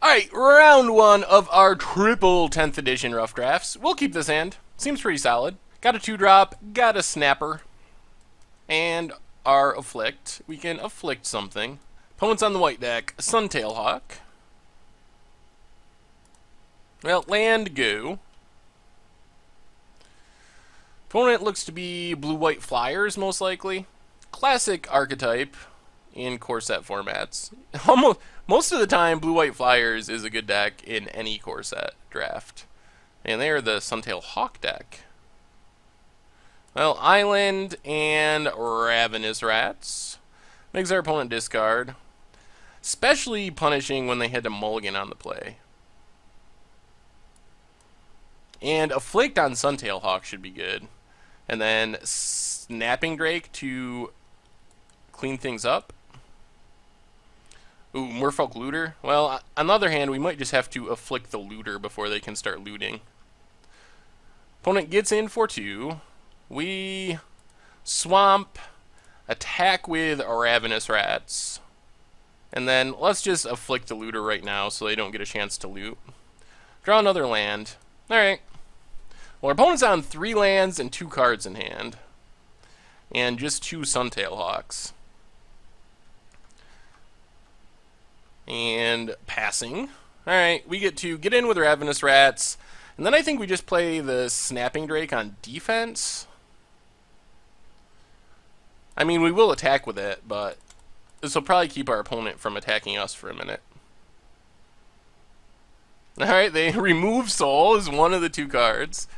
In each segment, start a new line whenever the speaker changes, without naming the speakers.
Alright, round one of our triple 10th edition rough drafts. We'll keep this hand. Seems pretty solid. Got a 2-drop, got a snapper, and our afflict. We can afflict something. Opponents on the white deck, Suntail Hawk. Well, land go. Opponent looks to be blue-white flyers, most likely. Classic archetype in core set formats. Most of the time, blue-white flyers is a good deck in any core set draft. And they are the Suntail Hawk deck. Well, Island and Ravenous Rats. Makes our opponent discard. Especially punishing when they had to mulligan on the play. And Afflict on Suntail Hawk should be good. And then Snapping Drake to clean things up. Ooh, Merfolk Looter. Well, on the other hand, we might just have to afflict the looter before they can start looting. Opponent gets in for 2. We swamp, attack with Ravenous Rats. And then let's just afflict the looter right now so they don't get a chance to loot. Draw another land. Alright. Well, our opponent's on 3 lands and 2 cards in hand. And just 2 Suntail Hawks. And passing. Alright, we get to get in with Ravenous Rats. And then I think we just play the Snapping Drake on defense. I mean, we will attack with it, but this will probably keep our opponent from attacking us for a minute. Alright, they remove Soul as one of the 2 cards.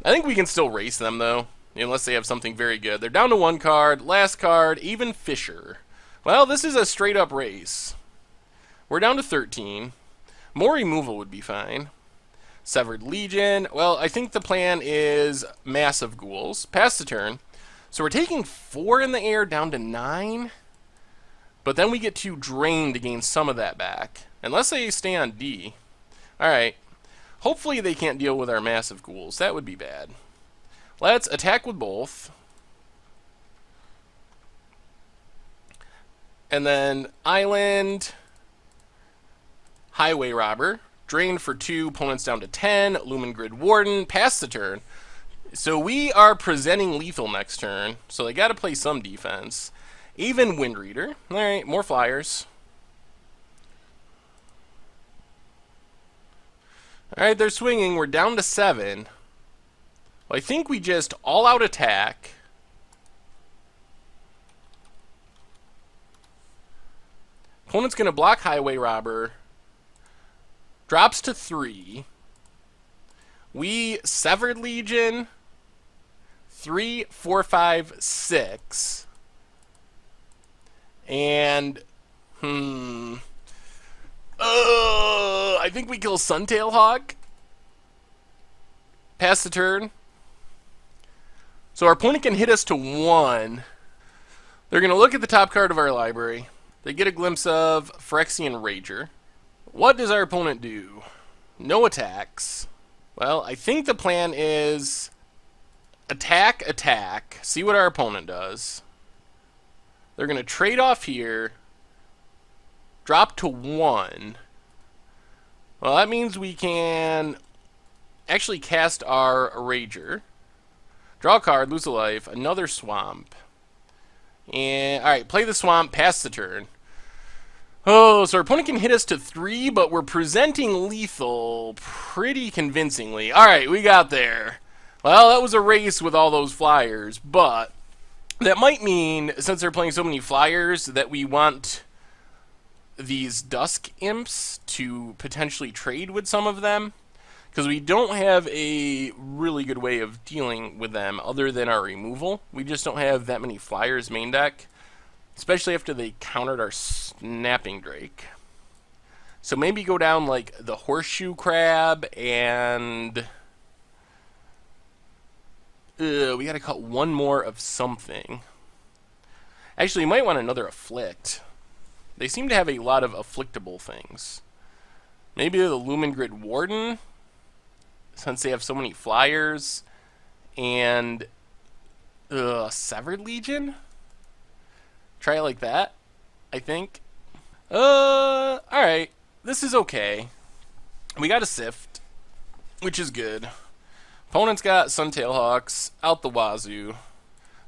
I think we can still race them, though, unless they have something very good. They're down to 1 card. Last card, even Fisher. Well, this is a straight-up race. We're down to 13. More removal would be fine. Severed Legion. Well, I think the plan is Massive Ghouls. Pass the turn. So we're taking 4 in the air down to 9. But then we get to drain to gain some of that back. Unless they stay on D. Alright. Hopefully they can't deal with our Massive Ghouls. That would be bad. Let's attack with both. And then Island... Highway Robber, drain for 2, opponents down to 10, Lumen Grid Warden, pass the turn. So we are presenting lethal next turn, so they gotta play some defense. Even Wind Reader. Alright, more flyers. Alright, they're swinging, we're down to 7. Well, I think we just all-out attack. Opponent's gonna block Highway Robber. Drops to 3. We Severed Legion. 3, 4, 5, 6. And I think we kill Suntail Hawk. Pass the turn. So our opponent can hit us to 1. They're going to look at the top card of our library. They get a glimpse of Phyrexian Rager. What does our opponent do? No attacks. Well, I think the plan is attack, attack, see what our opponent does. They're going to trade off here, drop to 1. Well, that means we can actually cast our Rager. Draw a card, lose a life, another swamp. And, alright, play the swamp, pass the turn. Oh, so our opponent can hit us to 3, but we're presenting lethal pretty convincingly. Alright, we got there. Well, that was a race with all those flyers, but that might mean, since they're playing so many flyers, that we want these Dusk Imps to potentially trade with some of them, because we don't have a really good way of dealing with them other than our removal. We just don't have that many flyers main deck. Especially after they countered our Snapping Drake. So maybe go down like the Horseshoe Crab and... we gotta cut 1 more of something. Actually, you might want another Afflict. They seem to have a lot of afflictable things. Maybe the Lumen Grid Warden, since they have so many flyers. And... Severed Legion? Try it like that, I think. Alright. this is okay. We got a Sift, which is good. Opponent's got Suntail Hawks out the wazoo.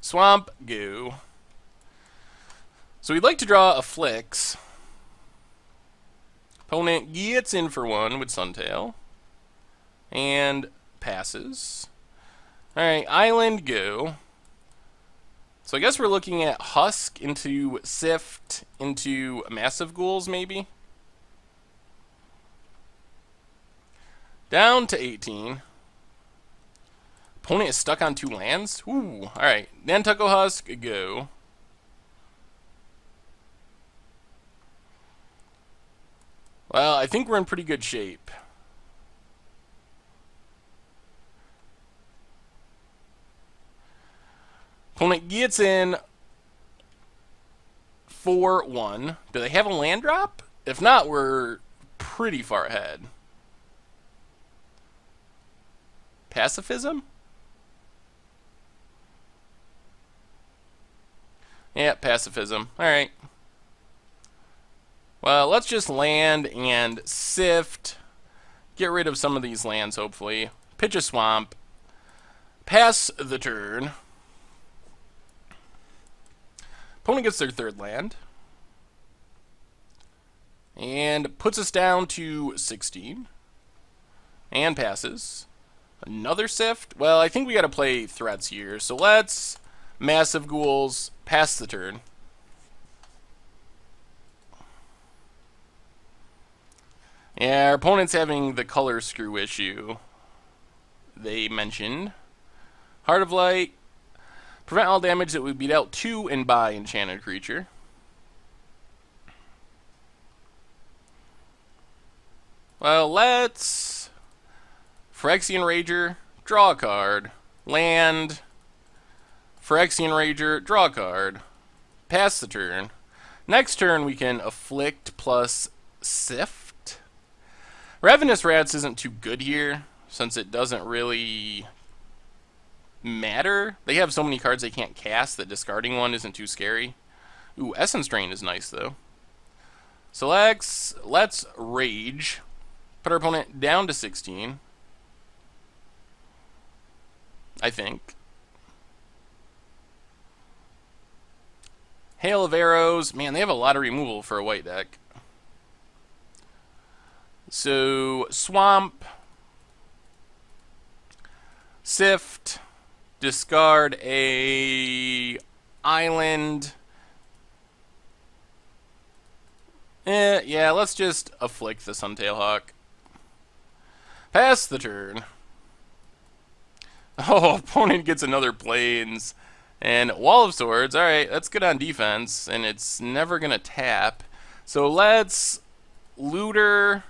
Swamp, go. So we'd like to draw a Flicks. Opponent gets in for one with Suntail. And passes. Alright, Island, go. So I guess we're looking at Husk into Sift into Massive Ghouls, maybe? Down to 18. Opponent is stuck on 2 lands? Ooh, alright. Nantucket Husk, go. Well, I think we're in pretty good shape. Opponent gets in 4-1. Do they have a land drop? If not, we're pretty far ahead. Pacifism? Yeah, pacifism. Alright. Well, let's just land and Sift. Get rid of some of these lands, hopefully. Pitch a Swamp. Pass the turn. Opponent gets their 3rd land. And puts us down to 16. And passes. Another Sift. Well, I think we gotta play threats here. So let's Massive Ghouls, pass the turn. Yeah, our opponent's having the color screw issue they mentioned. Heart of Light. Prevent all damage that would beat out 2 and buy enchanted creature. Well, let's Phyrexian Rager, draw a card. Land. Phyrexian Rager, draw a card. Pass the turn. Next turn we can Afflict plus Sift. Ravenous Rats isn't too good here, since it doesn't really matter. They have so many cards they can't cast that discarding one isn't too scary. Ooh, Essence Drain is nice though. So let's Rage. Put our opponent down to 16. I think. Hail of Arrows. Man, they have a lot of removal for a white deck. So, Swamp. Sift. Discard a Island. Yeah, let's just Afflict the Suntail Hawk. Pass the turn. Oh, opponent gets another Plains. And Wall of Swords. Alright, that's good on defense. And it's never going to tap. So let's Looter.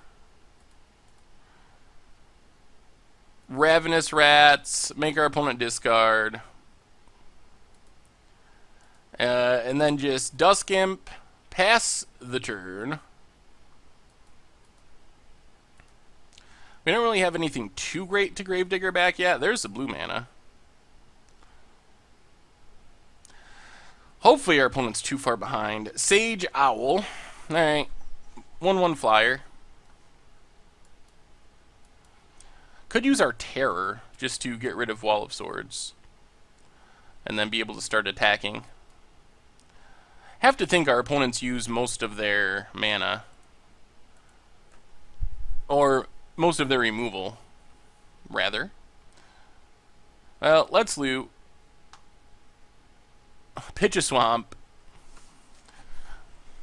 Ravenous Rats. Make our opponent discard. And then just Dusk Imp. Pass the turn. We don't really have anything too great to Gravedigger back yet. There's the blue mana. Hopefully our opponent's too far behind. Sage Owl. Alright. 1/1 flyer. Could use our Terror just to get rid of Wall of Swords. And then be able to start attacking. Have to think our opponents use most of their mana. Or most of their removal, rather. Well, let's loot. Pitch a Swamp.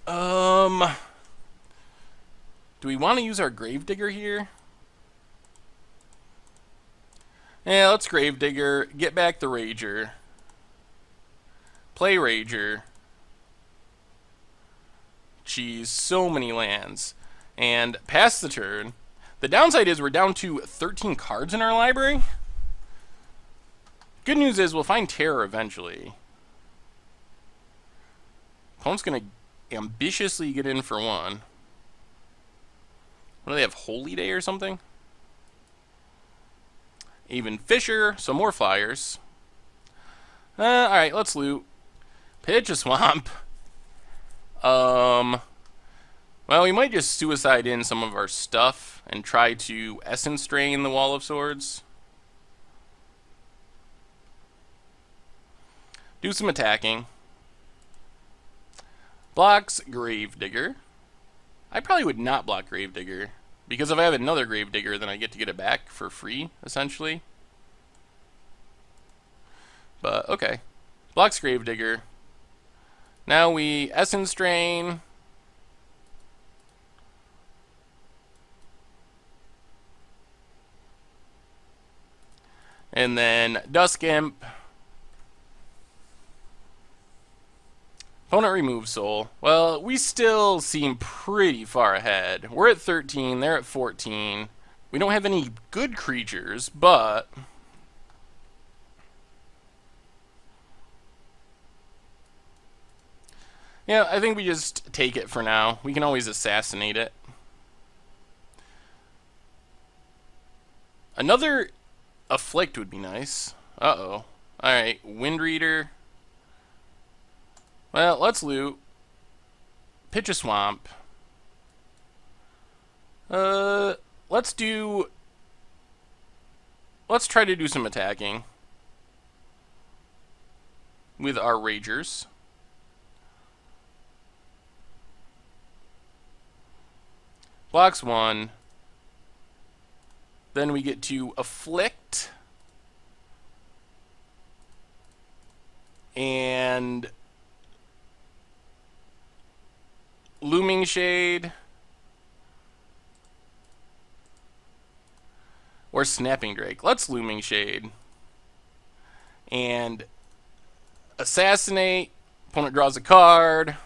Do we want to use our Gravedigger here? Yeah, let's Gravedigger. Get back the Rager. Play Rager. Jeez, so many lands. And pass the turn. The downside is we're down to 13 cards in our library. Good news is we'll find Terror eventually. Opponent's going to ambitiously get in for one. What do they have, Holy Day or something? Even Fisher, some more flyers. Alright, let's loot. Pitch a Swamp. Well, Well, we might just suicide in some of our stuff and try to essence drain the Wall of Swords. Do some attacking. Blocks Gravedigger. I probably would not block Gravedigger, because if I have another Gravedigger, then I get to get it back for free, essentially. But, okay. Blocks Gravedigger. Now we Essence Drain. And then Dusk Imp. Opponent removes Soul. Well, we still seem pretty far ahead. We're at 13, they're at 14. We don't have any good creatures, but... yeah, I think we just take it for now. We can always assassinate it. Another Afflict would be nice. Uh-oh. Alright, Wind Reader. Well, let's loot. Pitch a Swamp. Let's try to do some attacking with our Ragers. Blocks 1. Then we get to Afflict. And Looming Shade. Or Snapping Drake. Let's Looming Shade. And Assassinate. Opponent draws a card.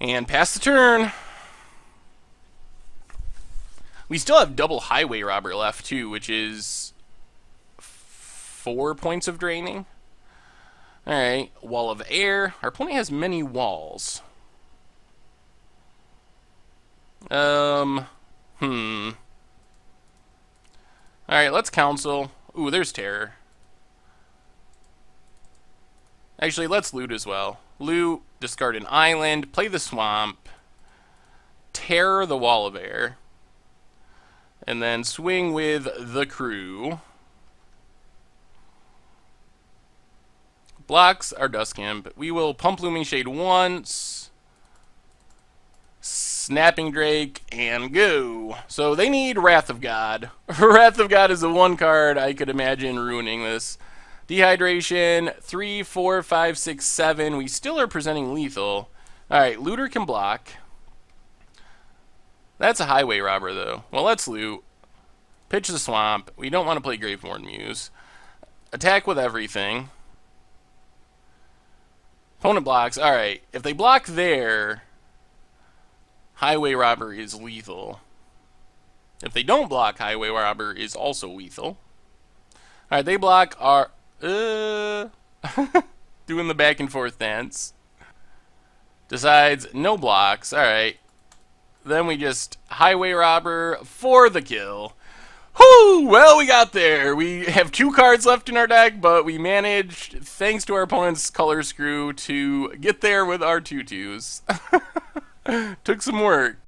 And pass the turn. We still have double Highway Robber left, too, which is 4 points of draining. Alright, Wall of Air. Our opponent has many walls. Alright, let's counsel. Ooh, there's Terror. Actually, let's loot as well. Loot, discard an island, play the swamp, Terror the Wall of Air, and then swing with the crew. Blocks our Dusk Imp. We will pump Looming Shade once, Snapping Drake, and go. So they need Wrath of God. Wrath of God is the one card I could imagine ruining this. Dehydration, 3, 4, 5, 6, 7. We still are presenting lethal. Alright, Looter can block. That's a Highway Robber, though. Well, let's loot. Pitch the Swamp. We don't want to play Gravemourn Muse. Attack with everything. Opponent blocks. Alright, if they block there, Highway Robber is lethal. If they don't block, Highway Robber is also lethal. Alright, they block our... doing the back and forth dance. Decides no blocks. Alright. Then we just Highway Robber for the kill. Whoo! Well, we got there. We have 2 cards left in our deck, but we managed, thanks to our opponent's color screw, to get there with our 2/2s. Took some work.